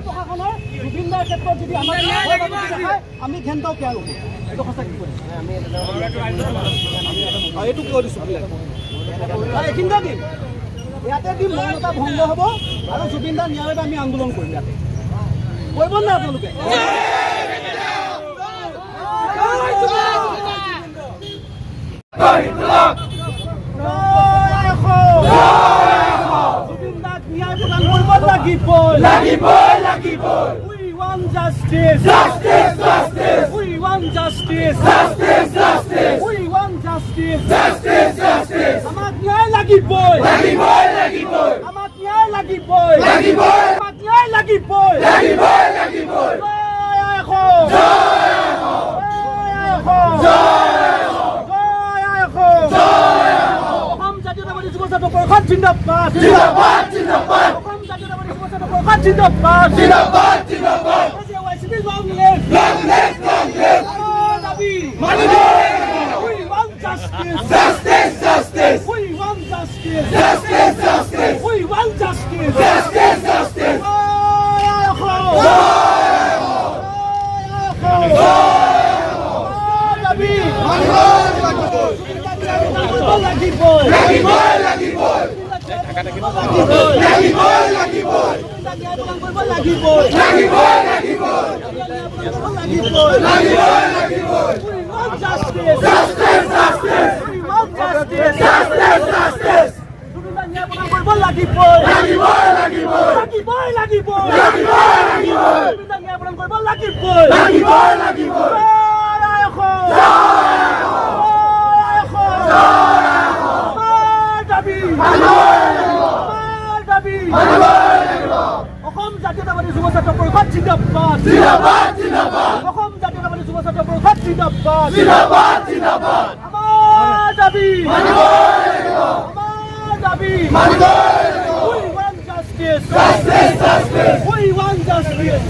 আৰক্ষী প্ৰশাসনৰ জুবিনদাৰ ক্ষেত্ৰত যদি আমাৰ আমি ঘেণ্টাও কেয়াৰ নকৰোঁ। এইটো সঁচাকৈ কৈ এইটো কৈ দিছোঁ এইখিনিতে দিম, ইয়াতে দিম, মৌনতা ভংগ হ'ব আৰু জুবিনদাৰ ন্যায়ৰ বাবে আমি আন্দোলন কৰিম। ইয়াতে কৰিব নাই আপোনালোকে? জুবিনদাক ন্যায় প্ৰদান কৰিব লাগিবই। We want justice. We want justice. We want justice. আমাক ন্যায় লাগিবই। আমাক ন্যায় লাগিবই। অসম জাতীয়তাবাদী যুৱ ছাত্ৰ পৰিষদ জিন্দাবাদ। অসম জাতীয়তাবাদী যুৱ ছাত্ৰ পৰিষদ জিন্দাবাদ। Long live! Our দাবী মানিব। We want justice. We want justice. We want justice. দাবী অসম জাতীয়তাবাদী যুৱ ছাত্ৰ পৰিষদ জিন্দাবাদ। অসম জাতীয়তাবাদী যুৱ ছাত্ৰ পৰিষদ জিন্দাবাদ। আমাৰ দাবী We want justice. We want justice.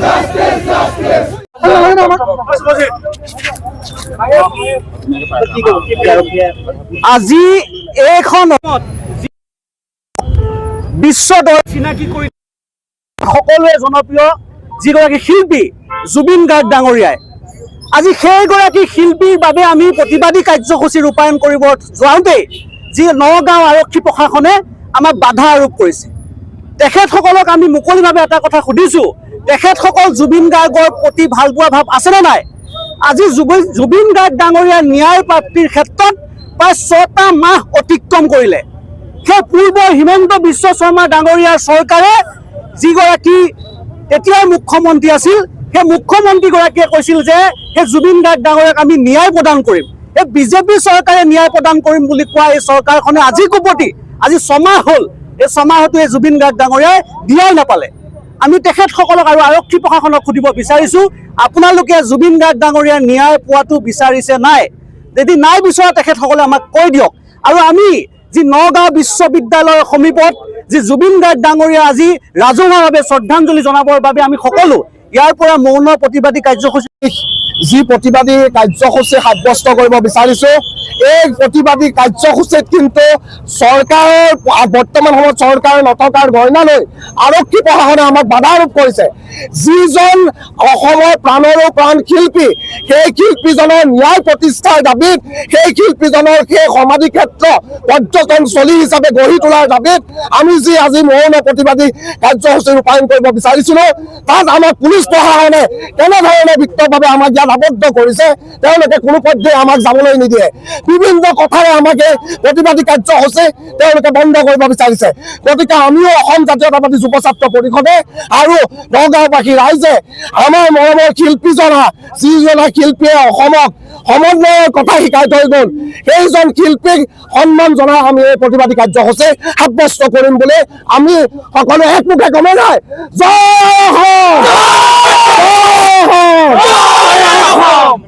আজি এইখন বিশ্বদৰ চিনাকি কৰি সকলোৱে জনপ্ৰিয় যিগৰাকী শিল্পী জুবিন গাৰ্গ ডাঙৰীয়াই আজি সেইগৰাকী শিল্পীৰ বাবে আমি প্ৰতিবাদী কাৰ্যসূচী ৰূপায়ণ কৰিব যাওঁতেই যি নগাঁও আৰক্ষী প্ৰশাসনে আমাক বাধা আৰোপ কৰিছে। তেখেতসকলক আমি মুকলিভাৱে এটা কথা সুধিছোঁ, তেখেতসকল জুবিন গাৰ্গৰ প্ৰতি ভালপোৱা ভাৱ আছেনে নাই? আজি জুবিন গাৰ্গ ডাঙৰীয়াৰ ন্যায় প্ৰাপ্তিৰ ক্ষেত্ৰত প্ৰায় 6টা মাহ অতিক্ৰম কৰিলে। সেই পূৰ্বৰ হিমন্ত বিশ্ব শৰ্মা ডাঙৰীয়াৰ চৰকাৰে যিগৰাকী তেতিয়াৰ মুখ্যমন্ত্ৰী আছিল, সেই মুখ্যমন্ত্ৰীগৰাকীয়ে কৈছিল যে সেই জুবিন গাৰ্গ ডাঙৰীয়াক আমি ন্যায় প্ৰদান কৰিম। এই বিজেপি চৰকাৰে ন্যায় প্ৰদান কৰিম বুলি কোৱা এই চৰকাৰখনে আজি কুপতি আজি 6 মাহ হ'ল, এই 6 মাহতো এই জুবিন গাৰ্গ ডাঙৰীয়াই দিয়াই নাপালে। আমি তেখেতসকলক আৰু আৰক্ষী প্ৰশাসনক সুধিব বিচাৰিছোঁ, আপোনালোকে জুবিন গাৰ্গ ডাঙৰীয়াৰ ন্যায় পোৱাটো বিচাৰিছে নাই? যদি নাই বিচৰা তেখেতসকলে আমাক কৈ দিয়ক। আৰু আমি যি নগাঁও বিশ্ববিদ্যালয়ৰ সমীপত যি জুবিন গাৰ্গ ডাঙৰীয়া আজি ৰাজহুৱাভাৱে শ্ৰদ্ধাঞ্জলি জনাবৰ বাবে আমি সকলো ইয়াৰ পৰা মৌন প্ৰতিবাদী কাৰ্যসূচী যি প্ৰতিবাদী কাৰ্যসূচী সাব্যস্ত কৰিব বিচাৰিছোঁ, এই প্ৰতিবাদী কাৰ্যসূচীত কিন্তু চৰকাৰৰ বৰ্তমান সময়ত চৰকাৰ নথকাৰ গণনালৈ আৰক্ষী প্ৰশাসনে আমাক বাধা আৰোপ কৰিছে। যিজন অসমৰ প্ৰাণৰো প্ৰাণ শিল্পী, সেই শিল্পীজনৰ ন্যায় প্ৰতিষ্ঠাৰ দাবীত, সেই শিল্পীজনৰ সেই সমাধি ক্ষেত্ৰ পৰ্যটনস্থলী হিচাপে গঢ়ি তোলাৰ দাবীত আমি যি আজি মৌন প্ৰতিবাদী কাৰ্যসূচী ৰূপায়ণ কৰিব বিচাৰিছিলোঁ, তাত আমাক পুলিচ প্ৰশাসনে কেনেধৰণে বিত্তভাৱে আমাক ইয়াত আবদ্ধ কৰিছে, তেওঁলোকে কোনো পৰ্যায়ে আমাক যাবলৈ নিদিয়ে। বিভিন্ন কথাৰে আমাক এই প্ৰতিবাদী কাৰ্যসূচী তেওঁলোকে বন্ধ কৰিব বিচাৰিছে। গতিকে আমিও অসম জাতীয়তাবাদী যুৱ ছাত্ৰ পৰিষদে আৰু নগাঁওবাসী ৰাইজে আমাৰ মৰমৰ শিল্পীজনা, যিজনা শিল্পীয়ে অসমক সমন্বয়ৰ কথা শিকাই থৈ গ'ল, সেইজন শিল্পীক সন্মান জনাই আমি এই প্ৰতিবাদী কাৰ্যসূচী সাব্যস্ত কৰিম বুলি আমি সকলোৱে একমুখে গমে যায়। জয় অসম, জয় অসম।